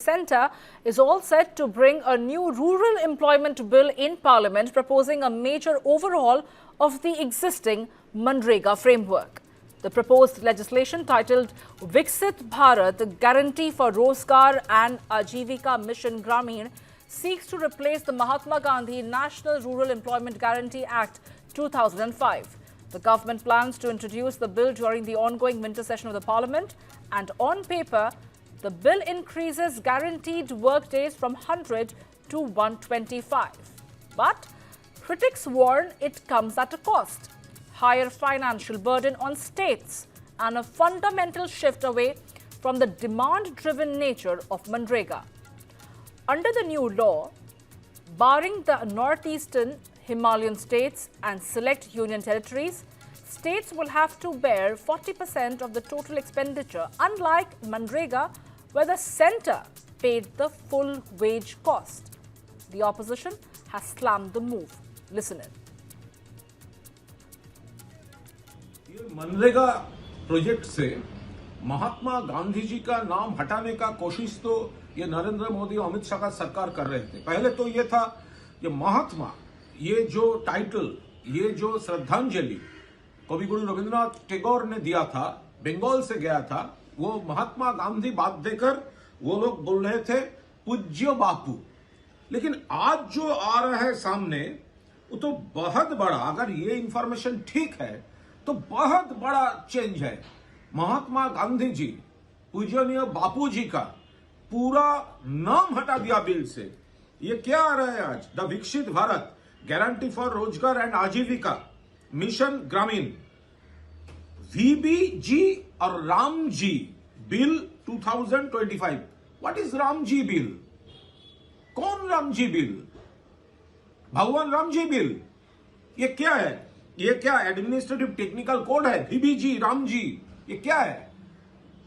Centre is all set to bring a new rural employment bill in Parliament, proposing a major overhaul of the existing Manrega framework. The proposed legislation, titled Viksit Bharat Guarantee for Rozgar and Ajivika Mission Gramin, seeks to replace the Mahatma Gandhi National Rural Employment Guarantee Act 2005. The government plans to introduce the bill during the ongoing winter session of the Parliament, and on paper, the bill increases guaranteed work days from 100 to 125. But critics warn it comes at a cost: higher financial burden on states and a fundamental shift away from the demand-driven nature of Manrega. Under the new law, barring the northeastern Himalayan states and select union territories, states will have to bear 40% of the total expenditure, unlike Manrega, where the centre paid the full wage cost. The opposition has slammed the move. Listen in. ये MNREGA project से महात्मा गांधी जी का नाम हटाने का कोशिश तो ये नरेंद्र मोदी और अमित शाह का सरकार कर रहे थे। पहले तो ये था ये महात्मा, ये जो टाइटल, ये जो श्रद्धांजलि कवि गुरु रविंद्रनाथ टैगोर ने दिया था, बंगाल से गया था, वो महात्मा गांधी बात देकर वो लोग बोल रहे थे पूज्य बापू। लेकिन आज जो आ रहा है सामने वो तो बहुत बड़ा, अगर ये इंफॉर्मेशन ठीक है तो बहुत बड़ा चेंज है। महात्मा गांधी जी, पूजनीय बापू जी का पूरा नाम हटा दिया बिल से। ये क्या आ रहा है आज? The Viksit Bharat guarantee for Rozgar and Ajeevika mission Gramin, VBG और Ram ji bill 2025। What is Ram ji bill? कौन राम जी बिल? भगवान राम जी बिल? ये क्या है? ये क्या एडमिनिस्ट्रेटिव टेक्निकल कोड है? VBG, राम जी, ये क्या है?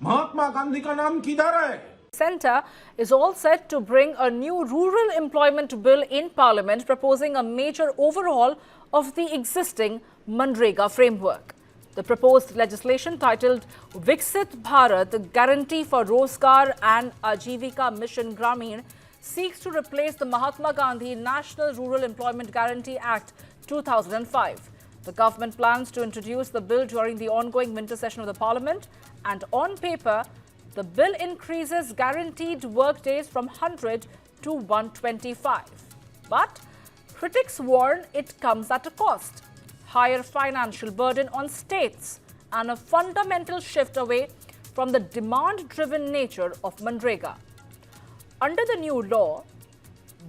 महात्मा गांधी का नाम किधर है? Centre is all set to bring a new rural employment bill in Parliament, proposing a major overhaul of the existing Manrega framework. The proposed legislation, titled Viksit Bharat Guarantee for Rozgar and Ajivika Mission Gramin, seeks to replace the Mahatma Gandhi National Rural Employment Guarantee Act 2005. The government plans to introduce the bill during the ongoing winter session of the Parliament, and on paper, the bill increases guaranteed work days from 100 to 125. But critics warn it comes at a cost: higher financial burden on states and a fundamental shift away from the demand-driven nature of Manrega. Under the new law,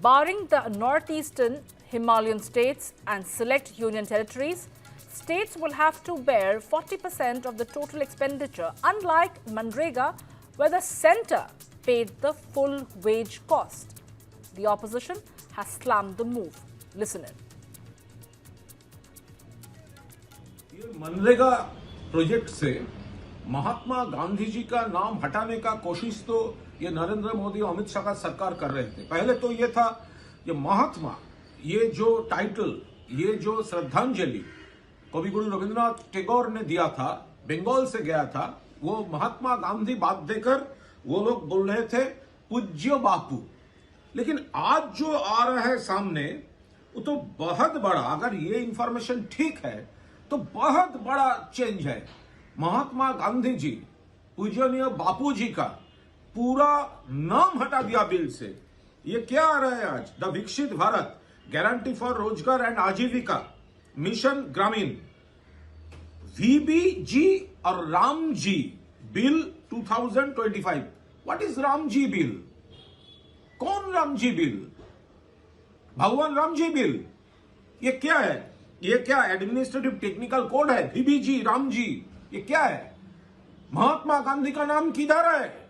barring the northeastern Himalayan states and select union territories, states will have to bear 40% of the total expenditure, unlike Manrega, where the centre paid the full wage cost. The opposition has slammed the move. Listen in. ये MNREGA project से महात्मा गांधी जी का नाम हटाने का कोशिश तो ये नरेंद्र मोदी और अमित शाह का सरकार कर रहे थे। पहले तो ये था ये महात्मा, ये जो टाइटल, ये जो श्रद्धांजलि कवि गुरु रविंद्रनाथ टैगोर ने दिया था, बंगाल से गया था, वो महात्मा गांधी बात देकर वो लोग बोल रहे थे पूज्य बापू। लेकिन आज जो आ रहा है सामने वो तो बहुत बड़ा, अगर ये इंफॉर्मेशन ठीक है तो बहुत बड़ा चेंज है। महात्मा गांधी जी, पूजनीय बापू जी का पूरा नाम हटा दिया बिल से। ये क्या आ रहा है आज? The Viksit Bharat guarantee for Rozgar and Ajeevika mission Gramin, VBG और Ram ji bill 2025। What is Ram ji bill? कौन राम जी बिल? भगवान राम जी बिल? ये क्या है? ये क्या एडमिनिस्ट्रेटिव टेक्निकल कोड है? VBG, राम जी, ये क्या है? महात्मा गांधी का नाम किधर है?